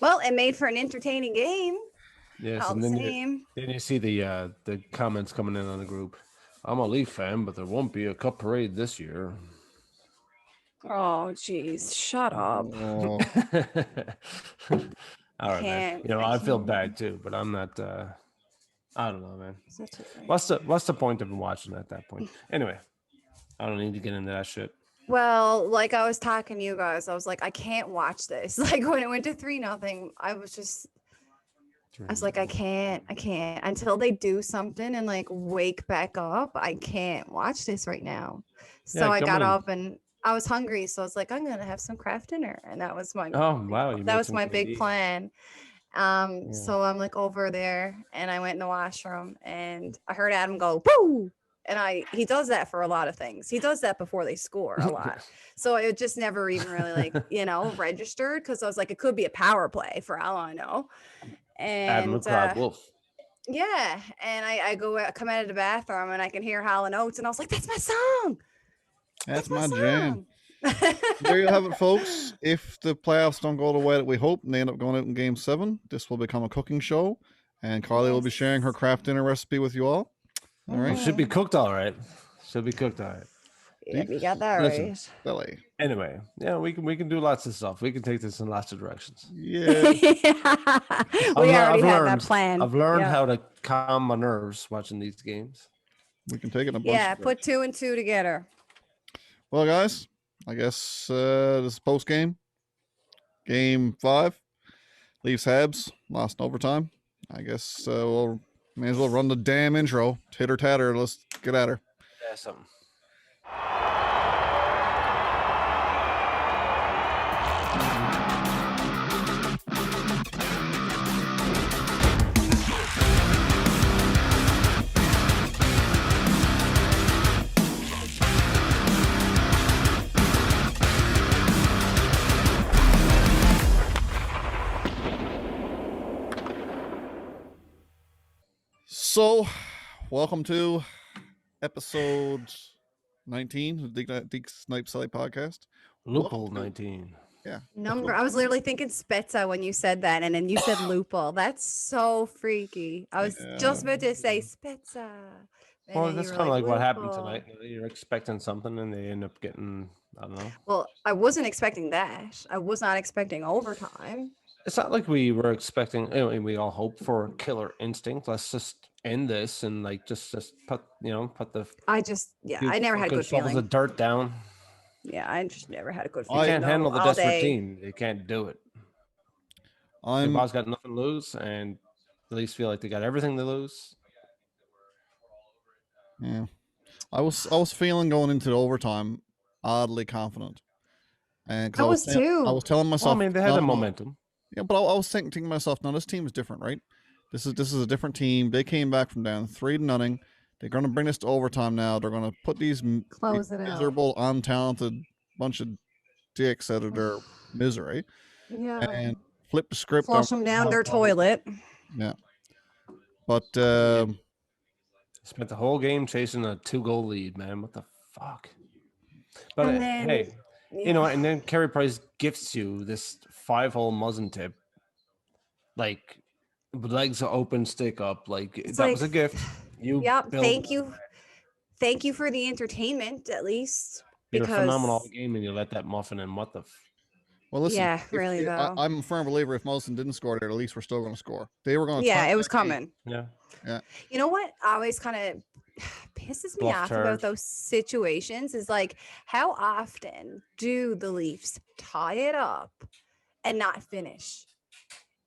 Well, it made for an entertaining game. Yes, All and the same. then you see the comments coming in on the group. I'm a Leaf fan, but there won't be a cup parade this year. Oh, jeez. Shut up. Oh, All right, man. Can't. You know I I feel can't. bad too, but I'm not. I don't know, man. Such a thing. What's the point of watching at that point? Anyway, I don't need to get into that shit. Well, like I was talking to you guys, I was like, I can't watch this. Like when it went to 3-0, I was like, I can't until they do something and like wake back up. I can't watch this right now. So Yeah, I got coming in. up and I was hungry. So I was like, I'm gonna have some craft dinner, and that was my Oh wow, you that made was some my good big ideas. plan. Yeah. So I'm like over there, and I went in the washroom, and I heard Adam go, "Woo!" And he does that for a lot of things. He does that before they score a lot. So it just never even really registered, because I was like, it could be a power play for all I know. Adam And McLeod Wolf. yeah, and I come out of the bathroom and I can hear Hall and Oates, and I was like, that's my song. that's My my jam. song. There you have it, folks. If the playoffs don't go the way that we hope and they end up going out in Game 7, this will become a cooking show, and Carly will be sharing her craft dinner recipe with you all. All Well, right. should be cooked all right. Should be cooked all right. Yeah, you got that Listen. right. Belly. Anyway, yeah, we can do lots of stuff. We can take this in lots of directions. Yeah. We already had that plan. I've learned Yeah. how to calm my nerves watching these games. We can take it in a bunch Yeah, of put 2 and 2 together. Well, guys, I guess this is post game. Game 5. Leafs Habs. Lost in overtime. I guess we'll may as well run the damn intro. Titter tatter. Let's get at her. Yeah, something. So, welcome to episode 19 of the Deek Snipe Sally podcast. Loophole 19. Yeah. Number. I was literally thinking Spezza when you said that, and then you said loophole. That's so freaky. I was just about to say Spezza. And Well, then you that's were kind of like what happened loophole. tonight. You're expecting something, and they end up getting, I don't know. Well, I wasn't expecting that. I was not expecting overtime. It's not like we were expecting. I mean, we all hope for killer instinct. Let's just end this and like just put the. I never had a good shovels feeling. of dirt down. Yeah, I just never had a good You feeling. can't handle the all desperate day. team. They can't do it. The boss got nothing to lose, and at least feel like they got everything to lose. Yeah, I was feeling going into the overtime oddly confident, and I was too. I was telling myself. Well, I mean, they had the momentum. Yeah, but I was thinking to myself, no, this team is different, right? This is a different team. They came back from down 3-0. They're going to bring this to overtime now. They're going to put these Close it out. miserable, untalented bunch of dicks out of their misery. Yeah. And flip the script. Flush them down their toilet. Yeah. But spent the whole game chasing a 2-goal lead, man. What the fuck? But And then- hey, you know, and then Carey Price gifts you this 5-hole muzzin tip, like legs open, stick up. Like It's that was like- a gift. You Yep. built- Thank you for the entertainment, at least. You're Because a phenomenal game, and you let that muffin in. What the? well, listen. Yeah, really, though. I'm a firm believer. If Mullison didn't score there, at least we're still going to score. They were going to. Yeah, it was coming. Yeah. You know what always kind of pisses me Bluff off turd. about those situations is like, how often do the Leafs tie it up and not finish?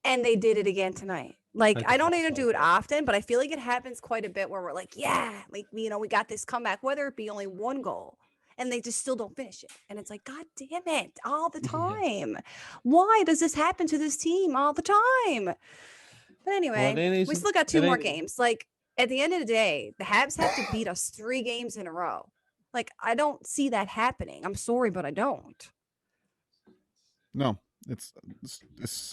And they did it again tonight. Like, Like I the don't Hawks even do all it often, but I feel like it happens quite a bit where we're like, yeah, like, we got this comeback, whether it be only one goal, and they just still don't finish it. And it's like, God damn it, all the time. Why does this happen to this team all the time? But anyway, we still got 2 more games. Like, at the end of the day, the Habs have to beat us 3 games in a row. Like, I don't see that happening. I'm sorry, but I don't. No, it's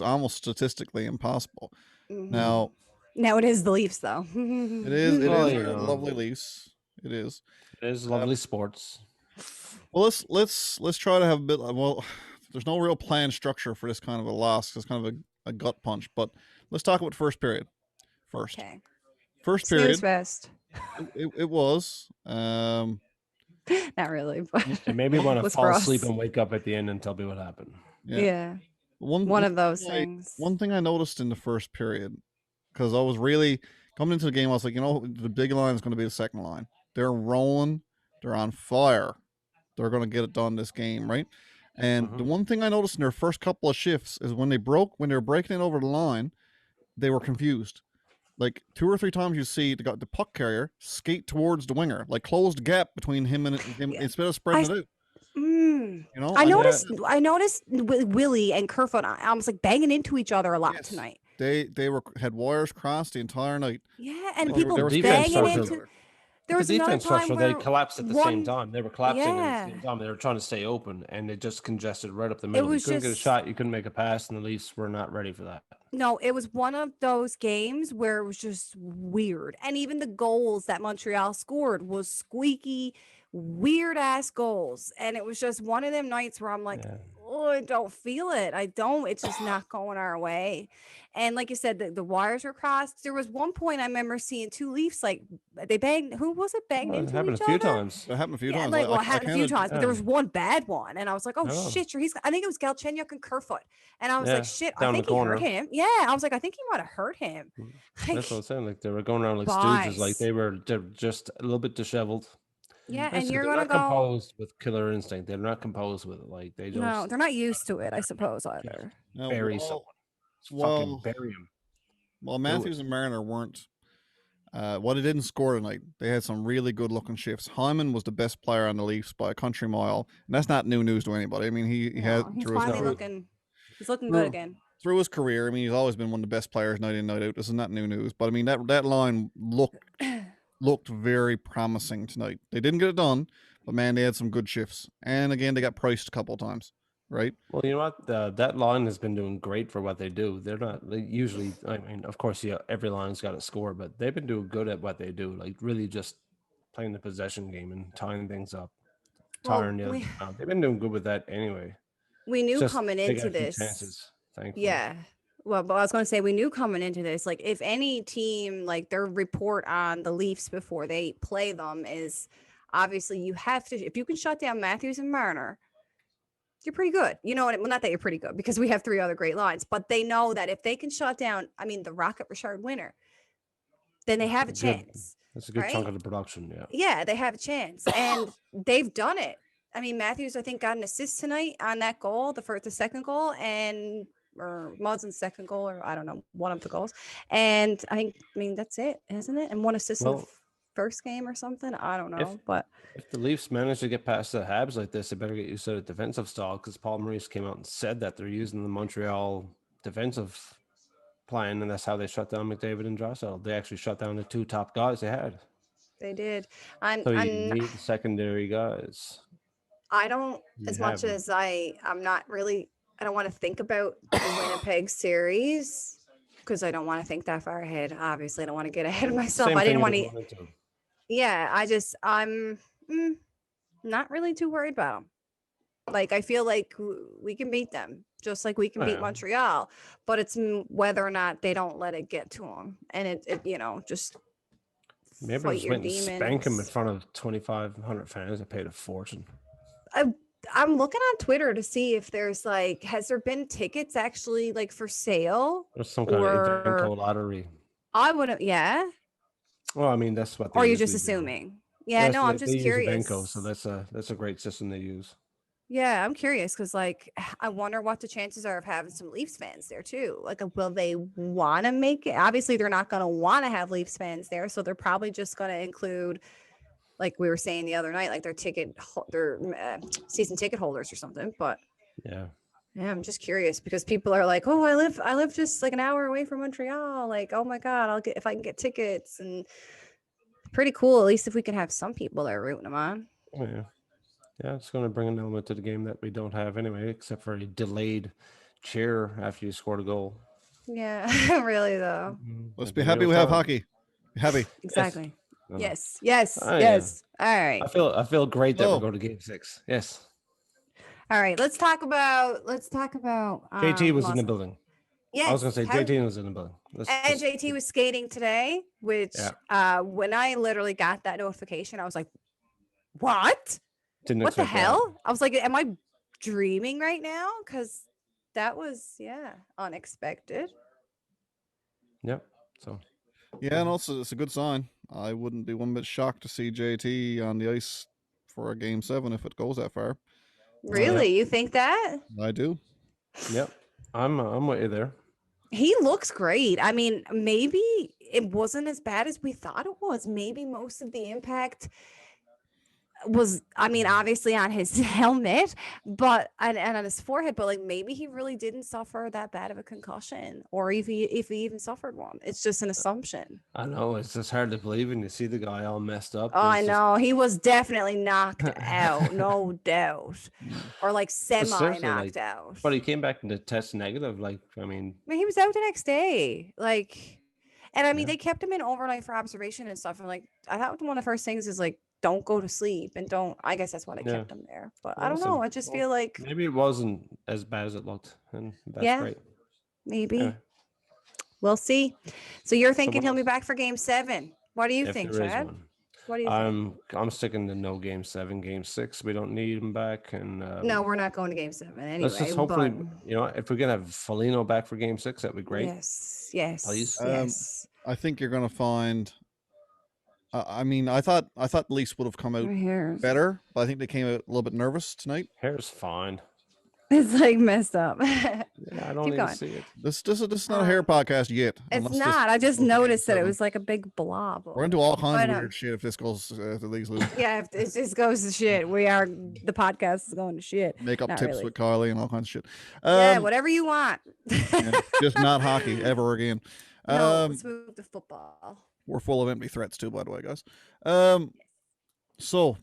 almost statistically impossible. Mhm. Now Now it is the Leafs, though. it is Well, your you know. lovely Leafs. It is. It is lovely sports. Well, let's try to have a bit. Well, there's no real plan structure for this kind of a loss. It's kind of a gut punch. But let's talk about first period first. Okay. First Snooze period, fest. it was. Not really, but It made me want to was fall for asleep us. and wake up at the end and tell me what happened. Yeah. Yeah. One One of those thing things. one thing I noticed in the first period, because I was really coming into the game, I was like, the big line is going to be the second line. They're rolling. They're on fire. They're going to get it done this game, right? And the one thing I noticed in their first couple of shifts is when they were breaking it over the line, they were confused. Like 2 or 3 times you see the puck carrier skate towards the winger, like close the gap between him and him Yeah. instead of spreading it out. I noticed Willie and Kerfoot almost like banging into each other a lot Yes. tonight. They had wires crossed the entire night. Yeah, and Well, people there was defense banging structure. into. There The was another defense time structure, where they collapsed at the same one, time. They were collapsing at the yeah, same time. They were trying to stay open, and it just congested right up the middle. You was couldn't get a just shot. You couldn't make a pass, and the Leafs were not ready for that. no, it was one of those games where it was just weird, and even the goals that Montreal scored was squeaky, weird ass goals, and it was just one of them nights where I'm like, Yeah. oh, I don't feel it. I don't. It's just not going our way. And like you said, the wires were crossed. There was one point I remember seeing 2 Leafs like they banged. Who was it banged Well, it into happened each a few other? times. It happened a few Yeah, times. like I well, it happened a few counted- times, but there yeah. was one bad one, and I was like, "Oh Oh. shit, sure, he's." I think it was Galchenyuk and Kerfoot, and I was Yeah, like, "Shit, I down the think he hurt corner. him." Yeah, I was like, "I think he might have hurt him." Like, That's what I'm saying. Like they were going around like stooges. Like Boys. they're just a little bit disheveled. yeah, I and said you're they're gonna not go. composed with killer instinct. They're not composed with it. Like they just No, they're not used to it, I suppose either. No, bury well, someone. Just well, fucking bury him. Well, Matthews and Marner weren't. Well, they didn't score tonight. They had some really good looking shifts. Hyman was the best player on the Leafs by a country mile, and that's not new news to anybody. I mean, he had No, he's through his, finally no. looking. He's looking good through, again. through his career. I mean, he's always been one of the best players night in night out. This is not new news, but I mean that line looked very promising tonight. They didn't get it done, but man, they had some good shifts. And again, they got priced a couple of times, right? Well, you know what? That line has been doing great for what they do. They're not they usually. I mean, of course, yeah, every line's got to score, but they've been doing good at what they do. Like really, just playing the possession game and tying things up, Well, tiring the other team out. They've been doing good with that anyway. we It's knew just coming they got into a few this. chances, thankfully. Yeah. Well, but I was going to say we knew coming into this, like if any team, like their report on the Leafs before they play them is obviously you have to, if you can shut down Matthews and Marner, you're pretty good. You know what? Well, not that you're pretty good because we have 3 other great lines, but they know that if they can shut down, I mean, the Rocket Richard Winner, then they have a Good. chance. That's a good chunk Right? of the production. Yeah. Yeah, they have a chance, and they've done it. I mean, Matthews, I think, got an assist tonight on that goal, the second goal, and or Mud's second goal, or I don't know, one of the goals. And I mean, that's it, isn't it? And 1 assist in the Well, first game or something. I don't know, if but if the Leafs manage to get past the Habs like this, they better get used to the defensive style because Paul Maurice came out and said that they're using the Montreal defensive plan, and that's how they shut down McDavid and Draisaitl. They actually shut down the 2 top guys they had. they did. I'm, So you I'm need the secondary guys. I don't, You as have much them. as I'm not really, I don't want to think about the Winnipeg series because I don't want to think that far ahead. Obviously, I don't want to get ahead of myself. Same I didn't thing want with to. Wilmington. Yeah, I'm not really too worried about them. Like, I feel like we can beat them, just like we can beat Yeah. Montreal. But it's whether or not they don't let it get to them, and it just Maybe fight just your went and spank him in demons. front of 2,500 fans that paid a fortune. I'm looking on Twitter to see if there's like, has there been tickets actually like for sale? There's some kind of event Or called lottery. I wouldn't, yeah. Well, I mean, that's what they Or you're just usually do. assuming? Yeah, That's no, I'm just they use curious. Evenco, so that's a great system they use. Yeah, I'm curious because, like, I wonder what the chances are of having some Leafs fans there too. Like, will they want to make it? Obviously, they're not going to want to have Leafs fans there, so they're probably just going to include, like we were saying the other night, like their season ticket holders or something. But Yeah. yeah, I'm just curious because people are like, "Oh, I live just like an hour away from Montreal. Like, oh my God, I'll get if I can get tickets." And pretty cool, at least if we can have some people there rooting them on. Oh, yeah. Yeah, it's going to bring an element to the game that we don't have anyway, except for a delayed cheer after you scored a goal. Yeah, really though. Let's That'd be a happy real we have time. hockey. Be happy. Exactly. No. Yes. Oh, yeah. Yes. All right. I feel great that Oh. we're going to Game 6. Yes. All right. Let's talk about. JT was in the Muslim. building. Yes. I was gonna say how- JT was in the building. and JT was skating today, which when I literally got that notification, I was like, what? didn't What the expect that. hell? I was like, am I dreaming right now? Because that was, unexpected. Yep. So Yeah, and also it's a good sign. I wouldn't be one bit shocked to see JT on the ice for a game 7 if it goes that far. Really? You think that? I do. yep. I'm with you there. He looks great. I mean, maybe it wasn't as bad as we thought it was. Maybe most of the impact was, I mean, obviously on his helmet, but and on his forehead, but like maybe he really didn't suffer that bad of a concussion, or if he even suffered one. It's just an assumption. I know it's just hard to believe when you see the guy all messed up. Oh, I It's just- know. He was definitely knocked out, no doubt. Or like semi seriously, knocked like, out. But he came back and the test negative. Like, I mean, I mean, he was out the next day. Like, and I mean, Yeah. they kept him in overnight for observation and stuff. And like, I thought one of the first things is like, don't go to sleep and don't. I guess that's why they Yeah. kept him there. But I Well, don't listen, know. I just feel like maybe it wasn't as bad as it looked, and that's Yeah. great. maybe Anyway, we'll see. So you're thinking what he'll be else? back for game 7. What do you if think, there is Chad? one, What do you think? I'm sticking to no game 7, game 6. We don't need him back, and No, we're not going to game 7 anyway. let's just hopefully, but if we can have Foligno back for game 6, that'd be great. yes, yes, Please. yes. I think you're going to find. I mean, I thought the Leafs would have come out Right here. better, but I think they came out a little bit nervous tonight. Hair's fine. It's like messed up. Yeah, I don't Keep even going. see it. This is not a hair podcast yet. It's unless this not. I just goes to game noticed that it 7. was like a big blob. We're gonna do all kinds But, of weird shit if this goes if the Leafs lose. Yeah, if it just goes to shit. The podcast is going to shit. Makeup Not tips really. with Kylie and all kinds of shit. Yeah, whatever you want. Yeah, just not hockey ever again. No, let's move to football. We're full of empty threats too, by the way, guys. So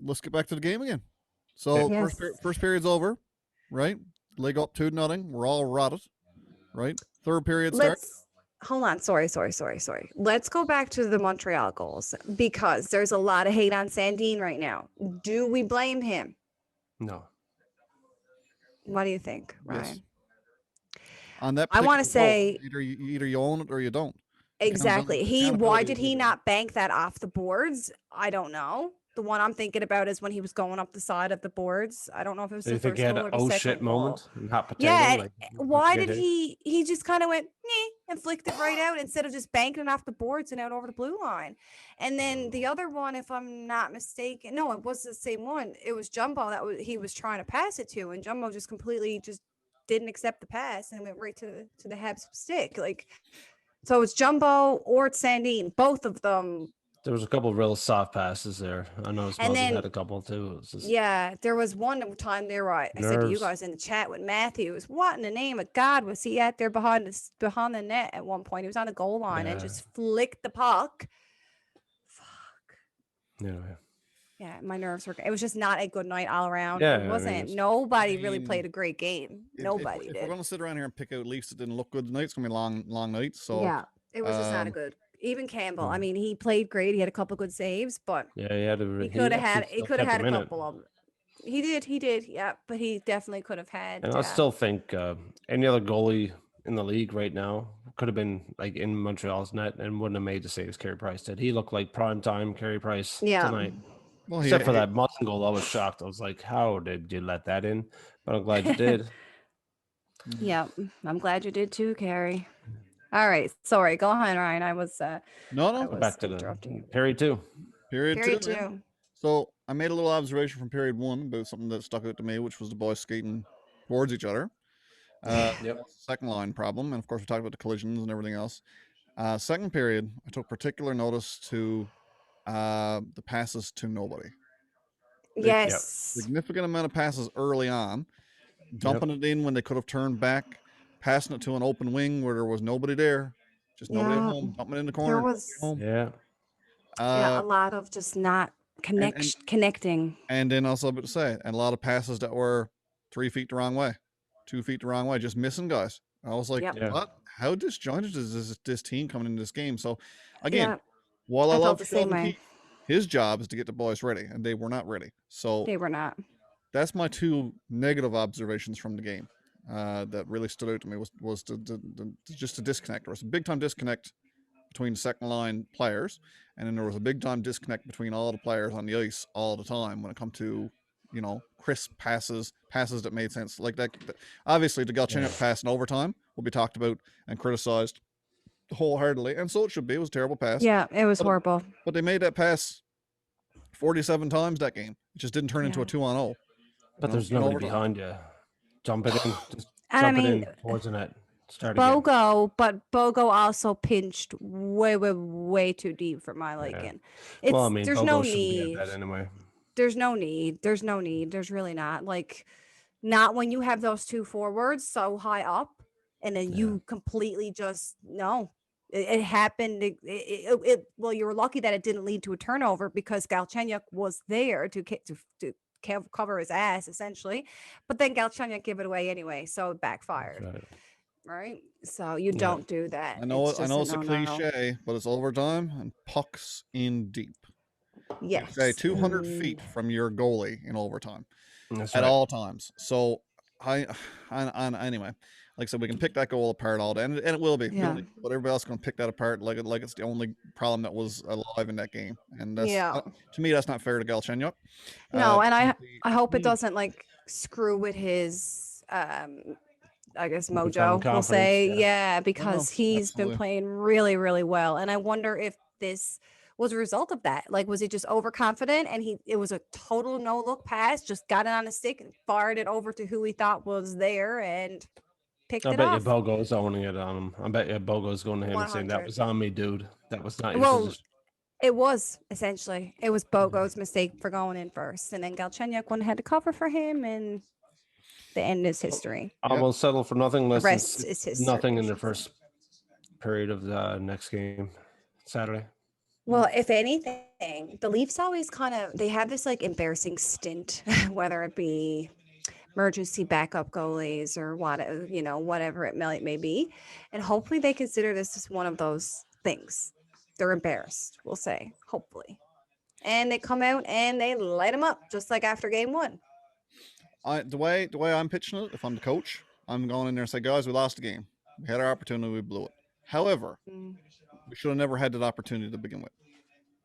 let's get back to the game again. So Yes. first period's over, right? Leg up 2-0. We're all rotted, right? Third period starts. Let's hold on. Sorry. Let's go back to the Montreal goals because there's a lot of hate on Sandin right now. Do we blame him? No. What do you think, Ryan? Yes. On that, I wanna particular goal, say- either you own it or you don't. Exactly. Why accountability did is he over. not bank that off the boards? I don't know. The one I'm thinking about is when he was going up the side of the boards. I don't know if it was Do you the think first he had goal an or the oh second shit goal. moment? And hot potato, Yeah, like, Why get did hit? he just kind of went and flicked it right out instead of just banking it off the boards and out over the blue line? And then the other one, if I'm not mistaken, no, it was the same one. It was Jumbo he was trying to pass it to, and Jumbo just completely just didn't accept the pass and went right to the Habs stick. Like, so it's Jumbo or it's Sandin, both of them. There was a couple of real soft passes there. I know And Moses then- had a couple too. It was just, Yeah, there was one time there where I said to you Nerves. guys in the chat with Matthews, what in the name of God was he out there behind the net at one point? He was on the goal line and Yeah. just flicked the puck. Fuck. anyway. Yeah, my nerves were. It was just not a good night all around. Yeah, I It mean, wasn't. it's- Nobody really mean, played a great game. If Nobody we're did. going to sit around here and pick out Leafs that didn't look good tonight, it's going to be a long night. So Yeah, it was just not a um, good. Even Campbell. I Mhm. mean, he played great. He had a couple good saves, but Yeah, he had a. he could have had. actually He still could have kept had him a in it. couple of them. He did. Yeah, but he definitely could have had. And I still think any other goalie in the league right now could have been like in Montreal's net and wouldn't have made the saves Carey Price did. He looked like prime time Carey Price Yeah. tonight. well, Except for that Munson goal, I was shocked. I was like, how did you let that in? But I'm glad you did. Yeah, I'm glad you did too, Carrie. All right, sorry. Go on, Ryan. I was No, I no. was Back to interrupting you. the Perry too. Period Period two. man. two. So I made a little observation from period 1 about something that stuck out to me, which was the boys skating towards each other. Yep. That's the second line problem, and of course we talked about the collisions and everything else. Second period, I took particular notice to the passes to nobody. Yes. Significant amount of passes early on, dumping it in when they could have turned back, passing it to an open wing where there was nobody there, just nobody at Yeah. home, dumping it in the There corner. was home. Yeah. a lot of just not connecting. And then also about to say, and a lot of passes that were 3 feet the wrong way, 2 feet the wrong way, just missing guys. I was like, Yep. Yeah. what? How disjointed is this team coming into this game? So again, Yeah, while I, I felt love the same Sheldon way. Keefe, his job is to get the boys ready, and they were not ready. So They were not. that's my two negative observations from the game. that really stood out to me was just a disconnect. There was a big time disconnect between second line players, and then there was a big time disconnect between all the players on the ice all the time when it come to, you know, crisp passes that made sense. Like that obviously the Galchenyuk pass in overtime will be talked about and criticized wholeheartedly, and so it should be. It was a terrible pass. Yeah, it was But- horrible. But they made that pass 47 times that game. It just didn't turn into Yeah. a 2-on-0. But there's in nobody overtime. behind you. Jump it in. Just And I jump it mean, in towards the net. Start again. But Bogo also pinched way too deep for my liking. It's Well, I mean, there's no Bogo shouldn't be need. at that anyway. There's no need. There's no need. There's really not. Like, not when you have those two forwards so high up, and then you completely just no. It happened. Well, you were lucky that it didn't lead to a turnover because Galchenyuk was there to cover his ass essentially, but then Galchenyuk gave it away anyway, so it backfired. Right. Right? So you don't do that. I know just it's a no-no. cliche, but it's overtime and pucks in deep. Yes. You say 200 feet from your goalie in overtime That's at right. all times. So anyway, like I said, we can pick that goal apart all day, and it will be. Yeah. But everybody else is going to pick that apart like it's the only problem that was alive in that game, and that's to me that's not fair to Galchenyuk. No, and I he- hope it he- doesn't like screw with his I guess Newfound mojo, we'll confidence, say. yeah. Yeah, because he's been absolutely. playing really, really well. And I wonder if this was a result of that. Like, was he just overconfident and it was a total no look pass, just got it on a stick and fired it over to who he thought was there and picked I it bet you off. Bogo's owning it on him. I bet you Bogo's going to him and saying, that 100. was on me, dude. That was not your Well, position. it was essentially. It was Bogo's mistake for going in first. And then Galchenyuk one had to cover for him, and the end is history. I will settle for nothing less rest than is history, nothing I in the should say. first period of the next game, Saturday. Well, if anything, the Leafs always they have this like embarrassing stint, whether it be emergency backup goalies or whatever it may be. And hopefully they consider this as one of those things. They're embarrassed, we'll say, hopefully. And they come out and they light them up just like after game one. the way I'm pitching it, if I'm the coach, I'm going in there and say, guys, we lost the game. We had our opportunity, we blew it. However, we should have never had that opportunity to begin with.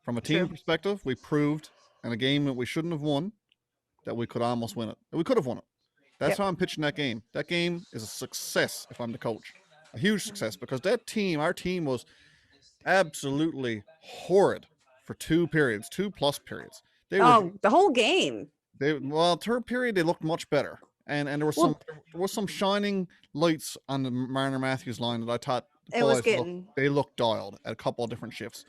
From a team True. perspective, we proved in a game that we shouldn't have won that we could almost win it. We could have won it. That's Yep. how I'm pitching that game. That game is a success if I'm the coach. A huge success because that team, our team was absolutely horrid for 2 periods, 2+ periods. They were The whole game. third period they looked much better. And there was some shining lights on the Marner Matthews line that I thought It was boys getting they looked dialed at a couple of different shifts.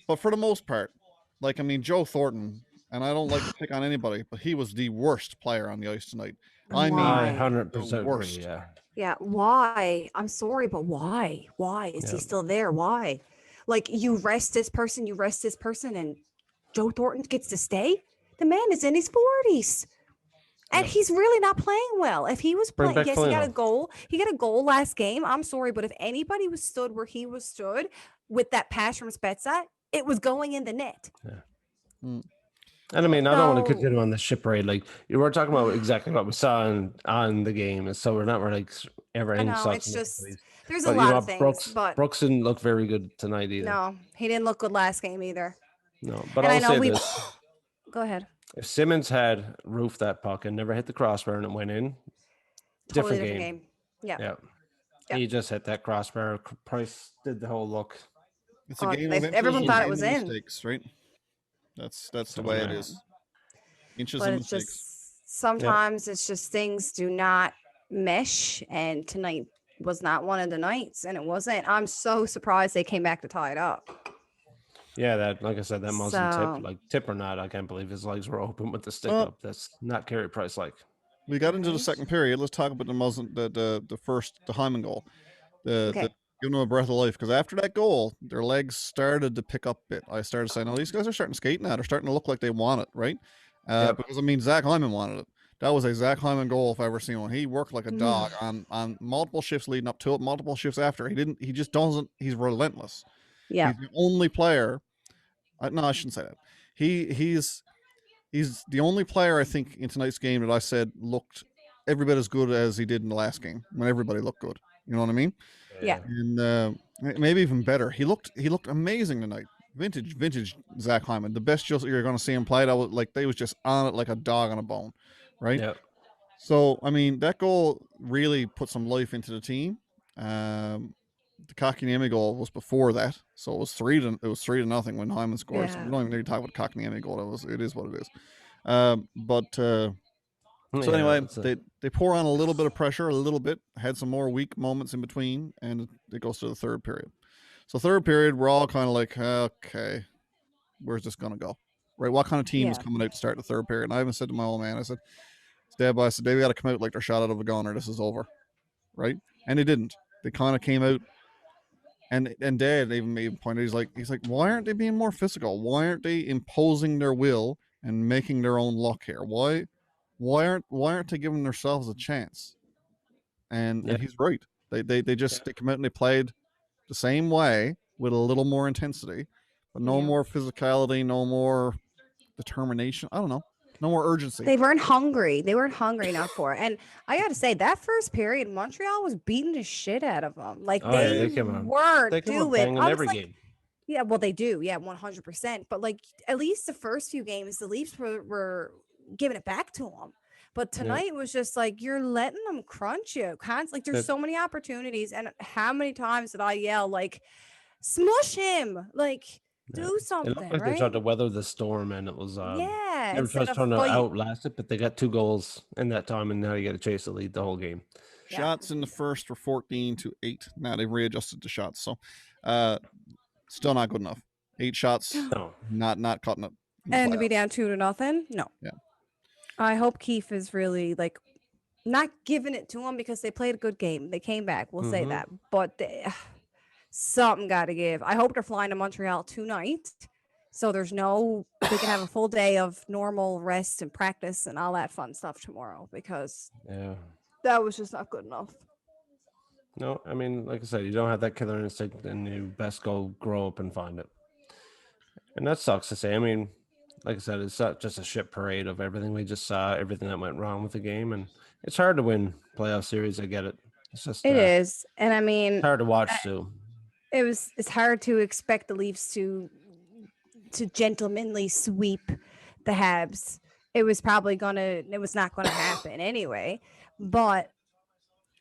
But for the most part, like I mean Joe Thornton, and I don't like to pick on anybody, but he was the worst player on the ice tonight. I mean, Why? I 100% agree, worst. yeah. Yeah, why? I'm sorry, but why? Why is he still there? Why? Like, you rest this person, and Joe Thornton gets to stay? The man is in his 40s. And he's really not playing well. If he was Bring playing, back yes, he got a Flannel. goal. He got a goal last game. I'm sorry, but if anybody was stood where he was stood with that pass from Spezza, it was going in the net. And I mean, I don't want to So- continue on the ship raid. Like, you were talking about exactly what we saw on the game. And so we're not really ever I in know, it's just, there's a But, lot of things, but Brooks didn't look very good tonight either. no, he didn't look good last game either. No, but And I I'll know say we, this. go ahead. If Simmons had roofed that puck and never hit the crossbar and it went in, Totally different different game. game. Yeah. Yeah. He just hit that crossbar. Price did the whole look. It's a Oh, game they- of inches everyone and thought it game was of in. mistakes, right? That's the So, way it yeah. is. Inches But and it's mistakes. just sometimes it's just things do not mesh, and tonight was not one of the nights, and it wasn't. I'm so surprised they came back to tie it up. Yeah, that, like I said, that Muzzin So- tip, like tip or not, I can't believe his legs were open with the stick Well- up. That's not Carey Price like. We got into the Right. second period. Let's talk about the Hyman goal. Okay. Give them a breath of life because after that goal, their legs started to pick up a bit. I started saying, "Oh, these guys are starting to skate now. They're starting to look like they want it, right?" Because I mean, Zach Hyman wanted it. That was a Zach Hyman goal if I ever seen one. He worked like a dog on multiple shifts leading up to it, multiple shifts after. He just doesn't. He's relentless. Yeah. He's the only player. No, I shouldn't say that. He's the only player I think in tonight's game that I said looked every bit as good as he did in the last game when everybody looked good. You know what I mean? Yeah. And maybe even better. He looked amazing tonight. Vintage Zach Hyman, the best you're going to see him play. That was like they was just on it like a dog on a bone, right? Yeah. So I mean, that goal really put some life into the team. The Kakiniemi goal was before that, so it was 3-0 when Hyman scored. So we Yeah. don't even need to talk about Kakiniemi goal. It is what it is. So Yeah, anyway, it's a- they pour on a little bit of pressure, a little bit, had some more weak moments in between, and it goes to the third period. So third period, we're all kind of like, okay, where's this going to go? Right? What kind of team is Yeah. coming out to start the third period? And I even said to my old man, I said, Dad, they got to come out like they're shot out of a gun or this is over. Right? And they didn't. They kind of came out, and Dad even pointed, he's like, why aren't they being more physical? Why aren't they imposing their will and making their own luck here? Why aren't they giving themselves a chance? And he's right. They come out and they played the same way with a little more intensity, but no Yeah. more physicality, no more determination. I don't know, no more urgency. They weren't hungry. They weren't hungry enough for it. And I got to say, that first period, Montreal was beating the shit out of them. Like Oh, yeah, they they come out weren't doing. banging I was every like, game. yeah, well, they do. Yeah, 100%. But like, at least the first few games, the Leafs were giving it back to them. But tonight was just like, you're letting them crunch you. Like, there's so many opportunities. And how many times did I yell, like, smush him? Like, do It something, looked like they right? tried to weather the storm, and it was Yeah. they were Instead just of trying to fight. outlast it, but they got 2 goals in that time, and now you got to chase the lead the whole game. Yeah. Shots in the first were 14-8. Now they've readjusted the shots, so still not good enough. 8 shots, No. not cutting it. in the And to be playoffs. down 2-0, no. Yeah. I hope Keefe is really like not giving it to them because they played a good game. They came back. We'll say Mhm. that, but something got to give. I hope they're flying to Montreal tonight, so they can have a full day of normal rest and practice and all that fun stuff tomorrow because Yeah. that was just not good enough. No, I mean, like I said, you don't have that killer instinct, and you best go grow up and find it. And that sucks to say. I mean, like I said, it's not just a shit parade of everything we just saw, everything that went wrong with the game, and it's hard to win playoff series. I get it. It's just It is, and I mean, hard to watch too. it's hard to expect the Leafs to gentlemanly sweep the Habs. It was not gonna happen anyway, but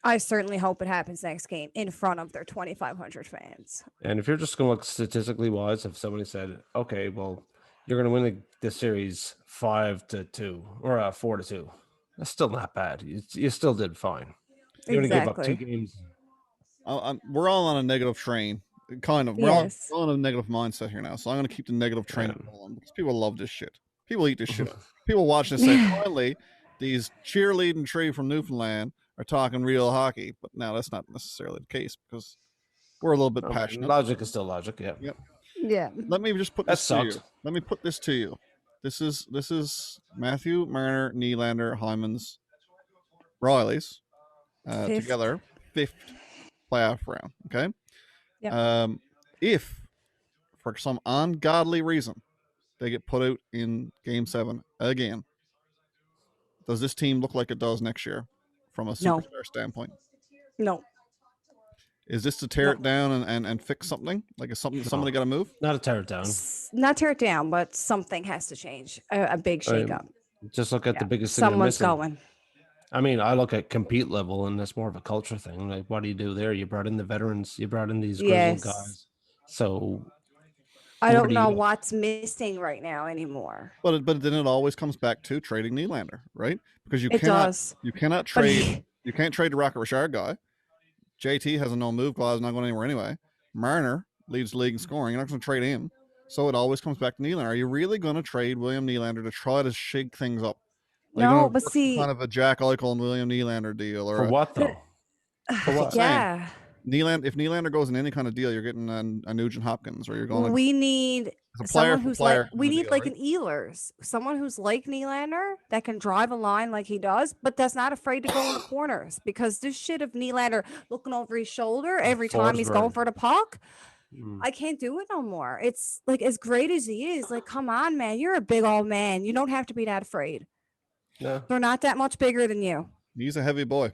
I certainly hope it happens next game in front of their 2,500 fans. And if you're just going to look statistically wise, if somebody said, okay, well, you're going to win the series 5-2 or 4-2, that's still not bad. You still did fine. You're going to give up 2 games. We're all on a negative train, kind of. We're all on a negative mindset here now, so I'm going to keep the negative train going because people love this shit. People eat this shit up. People watch this and say, finally, these cheerleading tree from Newfoundland are talking real hockey, but now that's not necessarily the case because we're a little bit passionate. Logic is still logic, yeah. Yep. Yeah. Let me just put this to you. Let me put this to you. This is Matthew, Marner, Nylander, Hyman's, Riley's together 5th playoff round. Okay. Yep. If for some ungodly reason they get put out in Game 7 again, does this team look like it does next year from a superstar standpoint? No. Is this to tear it down and fix something? Like is somebody got to move? Not to tear it down. Not tear it down, but something has to change. A big shakeup. Just look at the biggest thing. Someone's going. I mean, I look at compete level, and that's more of a culture thing. Like, what do you do there? You brought in the veterans. You brought in these grizzled guys. So I don't know what's missing right now anymore. But then it always comes back to trading Nylander, right? Because you cannot trade you can't trade the Rocket Richard guy. JT has a no move clause, not going anywhere anyway. Marner leads the league in scoring. You're not going to trade him. So it always comes back to Nylander. Are you really going to trade William Nylander to try to shake things up? No, but see, kind of a Jack Eichel and William Nylander deal, or for what though? For what? Yeah. If Nylander goes in any kind of deal, you're getting a Nugent Hopkins, or you're going. We need someone who's like we need like an Ehlers, someone who's like Nylander that can drive a line like he does, but that's not afraid to go in the corners. Because this shit of Nylander looking over his shoulder every time he's going for the puck, I can't do it no more. It's like as great as he is, like come on, man, you're a big old man. You don't have to be that afraid. No, they're not that much bigger than you. He's a heavy boy.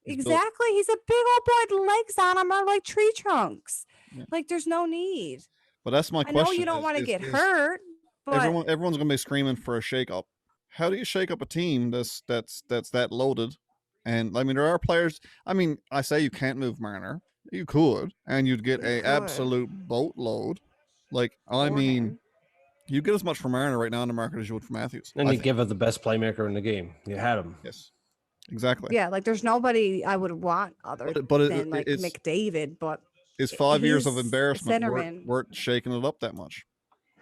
He's built- Exactly. He's a big old boy. The legs on him are like tree trunks. Yeah. Like there's no need. But that's my I question. know you don't want to get hurt, but Everyone's gonna be screaming for a shake-up. How do you shake up a team that's that loaded? And I mean, there are players. I mean, I say you can't move Marner. You could, and you'd get You a could. absolute boatload. Like I for mean, him. you get as much for Marner right now in the market as you would for Matthews. And I you think. give up the best playmaker in the game. You had him. Yes, exactly. Yeah, like there's nobody I would want other than like it's McDavid, but is 5 years of he's a embarrassment centerman. worth shaking it up that much?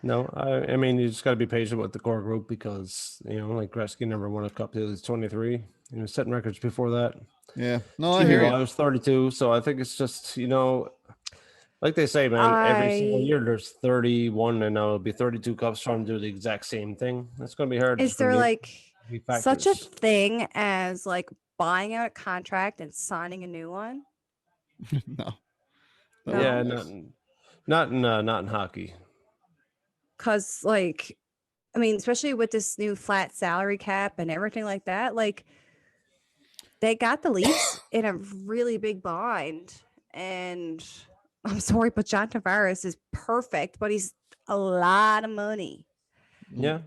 No, I mean, you just got to be patient with the core group because, like Gretzky never won a cup till he was 23. He was setting records before that. Yeah, no, I hear you. I was 32, so I think it's just, like they say, man, every single year there's 31, and now it'll be 32 cups trying to do the exact same thing. That's going to be hard. Is there like such a factors. thing as like buying out a contract and signing a new one? No. Yeah, not in hockey. Because like, I mean, especially with this new flat salary cap and everything like that, like they got the Leafs in a really big bind. And I'm sorry, but John Tavares is perfect, but he's a lot of money. Yeah.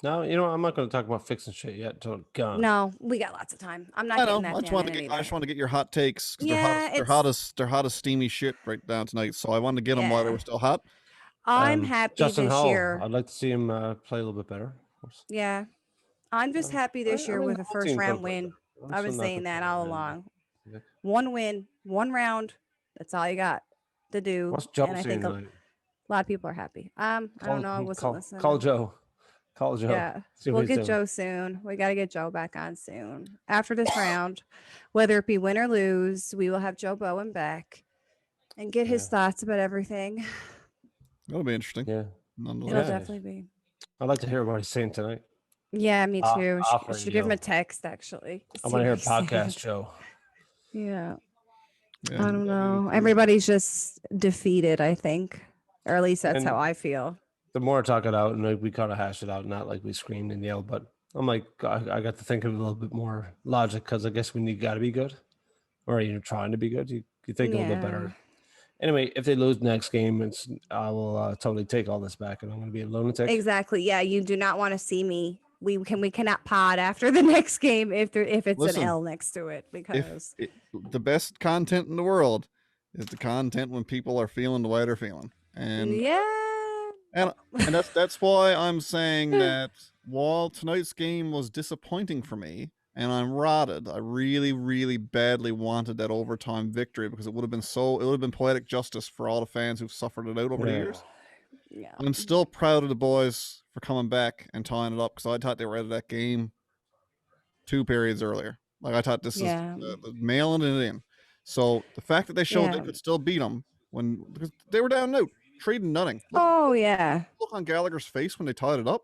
No, I'm not going to talk about fixing shit yet until gone. No, we got lots of time. I'm not I getting know. that. I just want to get your hot takes. 'Cause Yeah, they're hottest steamy shit right now tonight. So I wanted to get them while they were still hot. I'm happy Justin this Hall, year. I'd like to see him play a little bit better. Of course. Yeah, I'm just happy this year with a first round win. I've been saying that all along. Yeah. One win, one round. That's all you got to do. What's Joe and I saying think a tonight? lot of people are happy. I don't know. I wasn't listening. Call Joe. Call Joe. Yeah, See what we'll he's get doing. Joe soon. We got to get Joe back on soon. After this round, whether it be win or lose, we will have Joe Bowen back and get his thoughts about everything. That'll be interesting. Yeah. It'll Yeah. definitely be. I'd like to hear what he's saying tonight. Yeah, me too. offering Should give him Joe. a text actually. I see want to hear a what he's saying. podcast show. Yeah. Yeah. I don't know. Everybody's just defeated, I think. Or at least that's And how I feel. The more I talk it out, and like we kind of hash it out, not like we screamed and yelled, but I'm like, I got to think of a little bit more logic because I guess when you got to be good, or you're trying to be good, you think a little bit better. Anyway, if they lose next game, I will totally take all this back, and I'm going to be a lunatic. Exactly. Yeah, you do not want to see me. We cannot pod after the next game if it's an L next to it, because the best content in the world is the content when people are feeling the way they're feeling, and that's why I'm saying that while tonight's game was disappointing for me, and I'm rotted, I really, really badly wanted that overtime victory because it would have been poetic justice for all the fans who've suffered it out over the years. Yeah. I'm still proud of the boys for coming back and tying it up because I thought they were out of that game 2 periods earlier. Like I thought this is mailing it in. So the fact that they showed they could still beat them because they were down out, trading nothing. Look on Gallagher's face when they tied it up.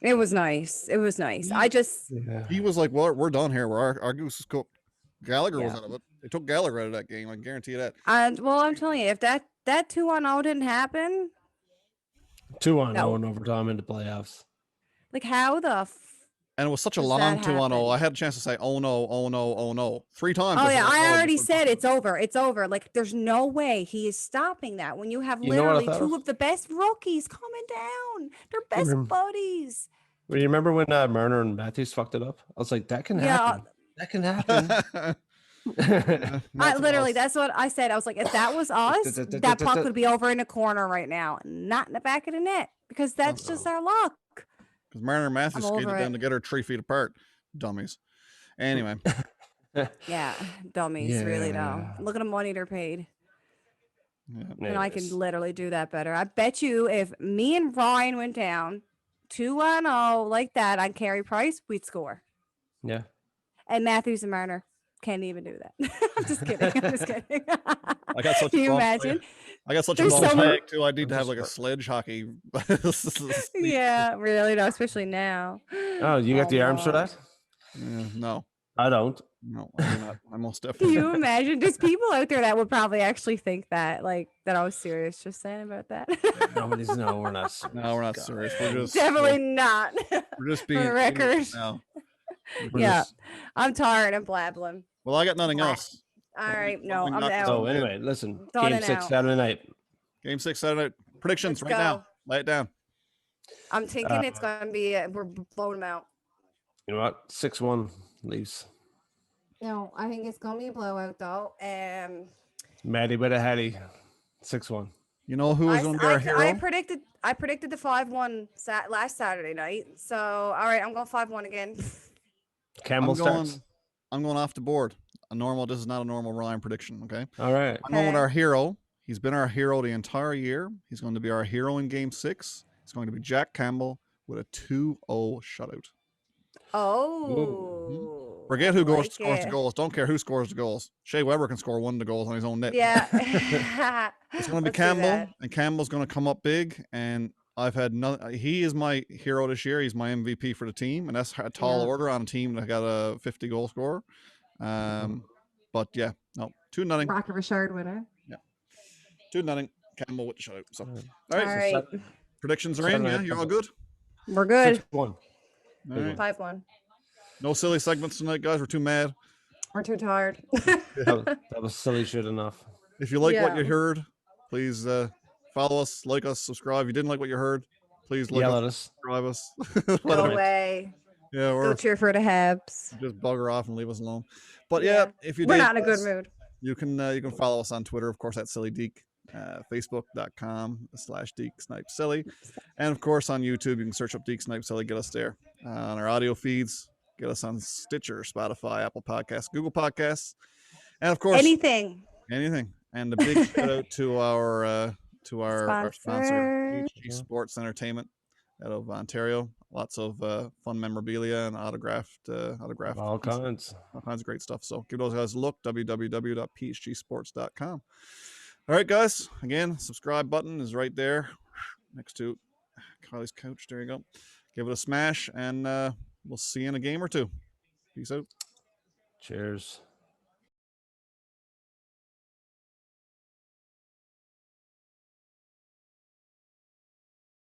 It was nice. It was nice. He was like, "Well, we're done here. Our goose is cooked." Gallagher was out of it. They took Gallagher out of that game. I can guarantee you that. Well, I'm telling you, if that 2-0 didn't happen, 2-0 in overtime into playoffs. Like how the. And it was such a long 2-0. I had a chance to say, "Oh no, oh no, oh no," 3 times. Oh yeah, I already said it's over. It's over. Like there's no way he is stopping that when you have literally 2 of the best rookies coming down. They're best buddies. Well, you remember when Marner and Matthews fucked it up? I was like, that can happen. That can happen. That's what I said. I was like, if that was us, that puck would be over in the corner right now, not in the back of the net, because that's just our luck. Because Marner and Matthews skated down together 3 feet apart. Dummies. Anyway. Yeah, dummies, really though. Look at the money they're paid. And I can literally do that better. I bet you if me and Ryan went down 2-0 like that on Carey Price, we'd score. Yeah. And Matthews and Marner can't even do that. I'm just kidding. I'm just kidding. I got such Can you imagine? I got such a long leg too. I need to have like a sledge hockey. Yeah, really. No, especially now. Oh, you got the arms for that? No. I don't. No, I do not. I most definitely. Can you imagine? There's people out there that would probably actually think that, like, that I was serious just saying about that. Nobody's we're not serious. No, we're not serious. We're just definitely not. We're just being for the record. Now. We're Yeah, just- I'm tired of blabbling. Well, I got nothing Blah. else. All What right, we no, I'm got this out. Oh, weekend? anyway, listen. Done Game and 6 out. Saturday night. Game 6 Saturday. Predictions Let's right now. go. Lay it down. I'm thinking it's gonna be we're blowing them out. You know what? 6-1 Leafs. No, I think it's gonna be a blowout though. Maddie with a Hattie. 6-1. You know who is going to be our hero? I predicted the 5-1 last Saturday night. So all right, I'm going 5-1 again. Campbell starts. I'm going off the board. This is not a normal Ryan prediction, okay? All right. I'm going with Okay. our hero. He's been our hero the entire year. He's going to be our hero in game 6. It's going to be Jack Campbell with a 2-0 shutout. Oh, Forget I who scores like the it. goals. Don't care who scores the goals. Shea Weber can score one of the goals on his own net. Yeah. It's going to be Let's do Campbell, that. and Campbell's going to come up big. And I've had nothing. He is my hero this year. He's my MVP for the team, and that's a tall Yeah. order on a team that got a 50 goal scorer. But yeah, no, 2-0. Rocket Richard winner. 2-0. Campbell with the shutout. So, all All right, right, predictions are in. Saturday Yeah, night you're all football. good. we're good. 6-1. All right. 5-1. No silly segments tonight, guys. We're too mad. We're too tired. That was silly shit enough. If you like what you Yeah. heard, please follow us, like us, subscribe. If you didn't like what you heard, please like Yell us, at us. subscribe us. No Whatever. way. Yeah, Go we're cheer for the Habs. just bugger off and leave us alone. But yeah, if you We're did, not in a good guys, mood. you can follow us on Twitter, of course, at SillyDeke, Facebook.com/DeekSnipeSilly, and of course on YouTube, you can search up Deke Snipe Silly, get us there. On our audio feeds, get us on Stitcher, Spotify, Apple Podcasts, Google Podcasts, and of course Anything. anything. And a big shout out to our sponsor, Sponsor. PHG Sports Entertainment out of Ontario. Lots of fun memorabilia and autographed All kinds. all kinds of great stuff. So give those guys a look, www.phgsports.com. All right, guys. Again, subscribe button is right there next to Kylie's couch. There you go. Give it a smash, and we'll see you in a game or two. Peace out. Cheers.